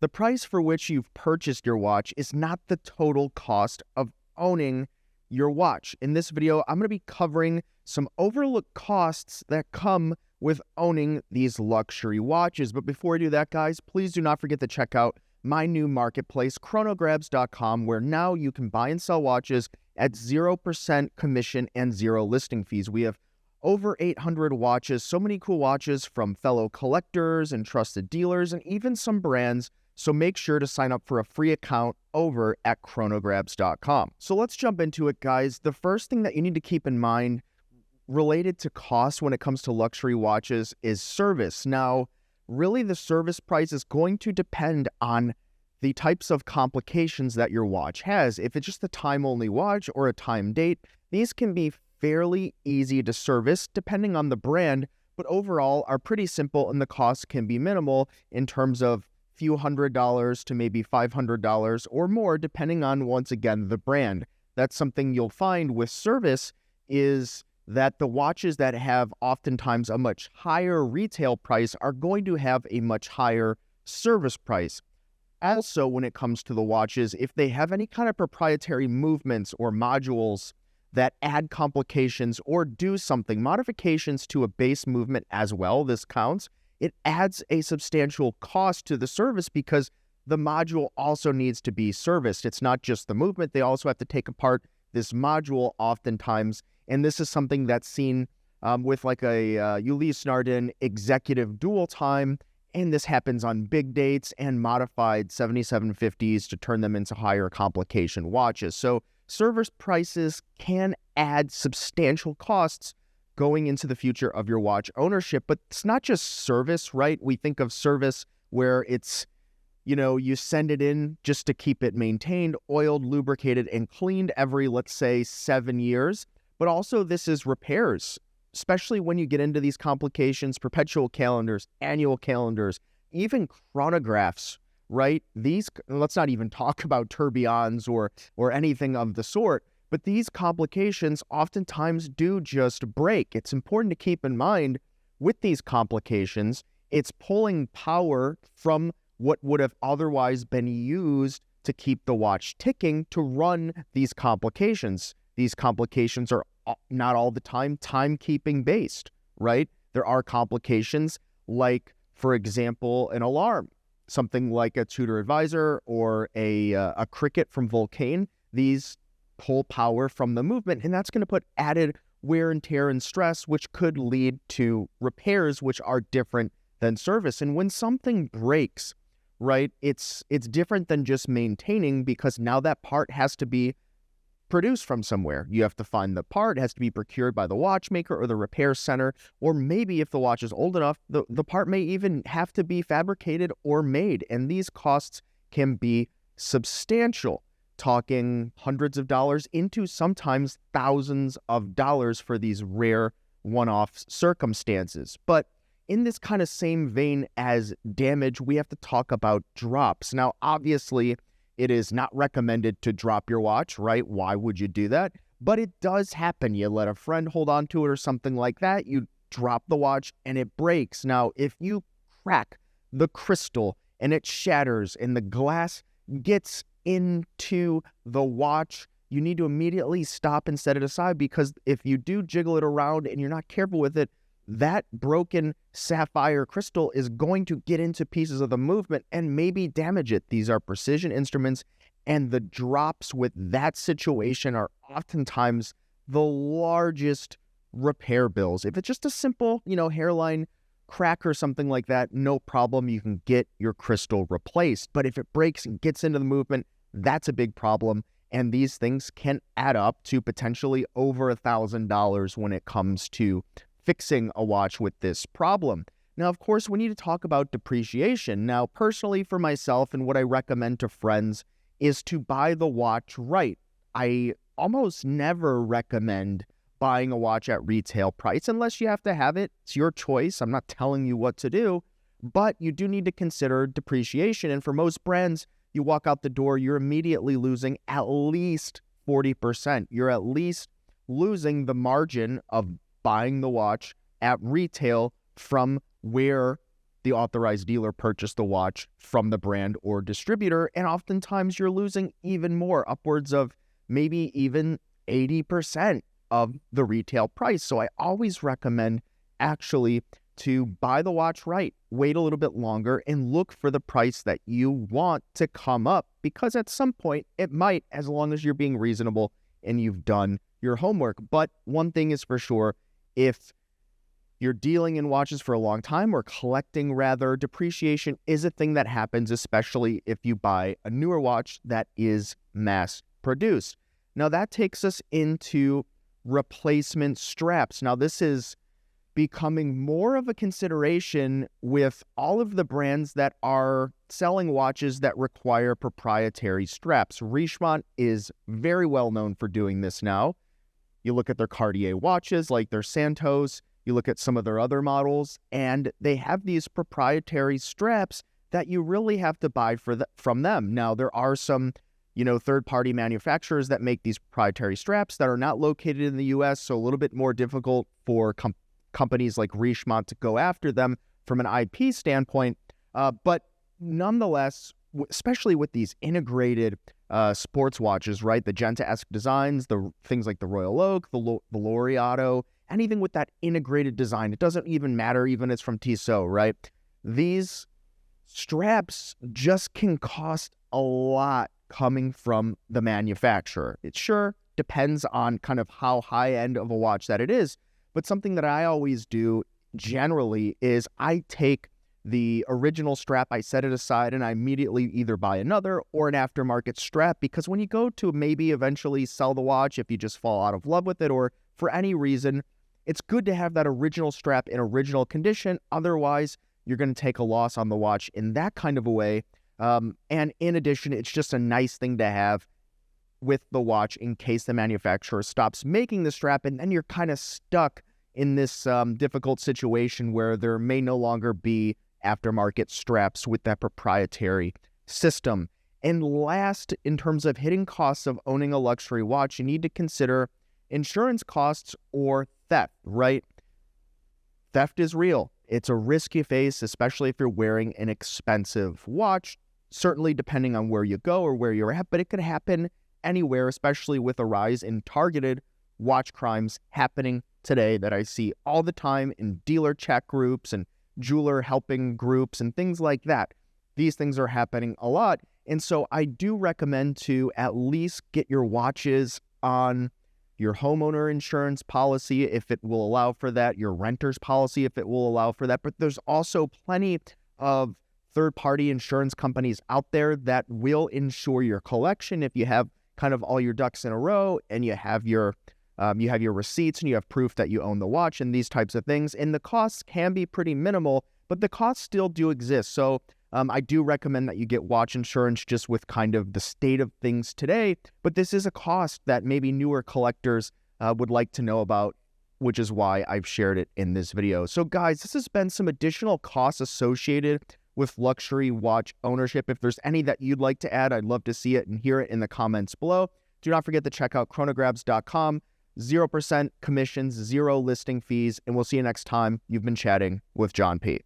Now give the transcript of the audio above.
The price for which you've purchased your watch is not the total cost of owning your watch. In this video, I'm going to be covering some overlooked costs that come with owning these luxury watches. But before I do that, guys, please do not forget to check out my new marketplace, chronograbs.com, where now you can buy and sell watches at 0% commission and 0 listing fees. We have over 800 watches, so many cool watches from fellow collectors and trusted dealers, and even some brands. So make sure to sign up for a free account over at chronograbs.com. So let's jump into it, guys. The first thing that you need to keep in mind related to cost when it comes to luxury watches is service. Now, really the service price is going to depend on the types of complications that your watch has. If it's just a time-only watch or a time date, these can be fairly easy to service depending on the brand, but overall are pretty simple and the cost can be minimal in terms of few $100s to maybe $500 or more, depending on, once again, the brand. That's something you'll find with service is that the watches that have oftentimes a much higher retail price are going to have a much higher service price. Also, when it comes to the watches, if they have any kind of proprietary movements or modules that add complications or do something, modifications to a base movement as well, this counts. It adds a substantial cost to the service because the module also needs to be serviced. It's not just the movement. They also have to take apart this module oftentimes. And this is something that's seen with like a Ulysse Nardin executive dual time. And this happens on big dates and modified 7750s to turn them into higher complication watches. So service prices can add substantial costs going into the future of your watch ownership, but it's not just service, right? We think of service where it's, you send it in just to keep it maintained, oiled, lubricated, and cleaned every, let's say, 7 years. But also this is repairs, especially when you get into these complications, perpetual calendars, annual calendars, even chronographs, right? These, let's not even talk about tourbillons or anything of the sort, but these complications oftentimes do just break. It's important to keep in mind with these complications, it's pulling power from what would have otherwise been used to keep the watch ticking to run these complications. These complications are not all the time timekeeping based, right? There are complications like, for example, an alarm, something like a Tudor Advisor or a Cricket from Vulcain. These pull power from the movement, and that's going to put added wear and tear and stress, which could lead to repairs, which are different than service. And when something breaks, right, it's different than just maintaining because now that part has to be produced from somewhere. You have to find the part, it has to be procured by the watchmaker or the repair center, or maybe if the watch is old enough, the part may even have to be fabricated or made, and these costs can be substantial, talking hundreds of dollars into sometimes thousands of dollars for these rare one-off circumstances. But in this kind of same vein as damage, we have to talk about drops. Now, obviously, it is not recommended to drop your watch, right? Why would you do that? But it does happen. You let a friend hold on to it or something like that. You drop the watch and it breaks. Now, if you crack the crystal and it shatters and the glass gets into the watch, you need to immediately stop and set it aside, because if you do jiggle it around and you're not careful with it, that broken sapphire crystal is going to get into pieces of the movement and maybe damage it. These are precision instruments, and the drops with that situation are oftentimes the largest repair bills. If it's just a simple, hairline crack or something like that, no problem. You can get your crystal replaced. But if it breaks and gets into the movement, that's a big problem. And these things can add up to potentially over $1,000 when it comes to fixing a watch with this problem. Now, of course, we need to talk about depreciation. Now, personally for myself, and what I recommend to friends is to buy the watch right. I almost never recommend buying a watch at retail price unless you have to have it. It's your choice. I'm not telling you what to do, but you do need to consider depreciation. And for most brands, you walk out the door, you're immediately losing at least 40%. You're at least losing the margin of buying the watch at retail from where the authorized dealer purchased the watch from the brand or distributor, and oftentimes you're losing even more, upwards of maybe even 80% of the retail price. So I always recommend actually to buy the watch right, wait a little bit longer, and look for the price that you want to come up, because at some point it might, as long as you're being reasonable and you've done your homework. But one thing is for sure, if you're dealing in watches for a long time, or collecting rather, depreciation is a thing that happens, especially if you buy a newer watch that is mass produced. Now that takes us into replacement straps. Now this is becoming more of a consideration with all of the brands that are selling watches that require proprietary straps. Richemont is very well known for doing this now. You look at their Cartier watches, like their Santos, you look at some of their other models, and they have these proprietary straps that you really have to buy from them. Now, there are some, third-party manufacturers that make these proprietary straps that are not located in the U.S., so a little bit more difficult for companies like Richemont to go after them from an IP standpoint. But nonetheless, especially with these integrated sports watches, right? The Genta-esque designs, the things like the Royal Oak, the Laureato, anything with that integrated design, it doesn't even matter, even if it's from Tissot, right? These straps just can cost a lot coming from the manufacturer. It sure depends on kind of how high-end of a watch that it is, but something that I always do generally is I take the original strap, I set it aside, and I immediately either buy another or an aftermarket strap, because when you go to maybe eventually sell the watch, if you just fall out of love with it or for any reason, it's good to have that original strap in original condition. Otherwise, you're going to take a loss on the watch in that kind of a way. And in addition, it's just a nice thing to have with the watch in case the manufacturer stops making the strap, and then you're kind of stuck in this difficult situation where there may no longer be aftermarket straps with that proprietary system. And last, in terms of hidden costs of owning a luxury watch, you need to consider insurance costs or theft, right? Theft is real. It's a risk you face, especially if you're wearing an expensive watch, certainly depending on where you go or where you're at, but it could happen anywhere, especially with a rise in targeted watch crimes happening today that I see all the time in dealer chat groups and jeweler helping groups and things like that. These things are happening a lot. And so I do recommend to at least get your watches on your homeowner insurance policy if it will allow for that, your renter's policy if it will allow for that. But there's also plenty of third-party insurance companies out there that will insure your collection if you have kind of all your ducks in a row and you have your receipts and you have proof that you own the watch and these types of things. And the costs can be pretty minimal, but the costs still do exist. So I do recommend that you get watch insurance just with kind of the state of things today. But this is a cost that maybe newer collectors would like to know about, which is why I've shared it in this video. So guys, this has been some additional costs associated with luxury watch ownership. If there's any that you'd like to add, I'd love to see it and hear it in the comments below. Do not forget to check out chronograbs.com. 0% commissions, 0 listing fees, and we'll see you next time. You've been chatting with John P.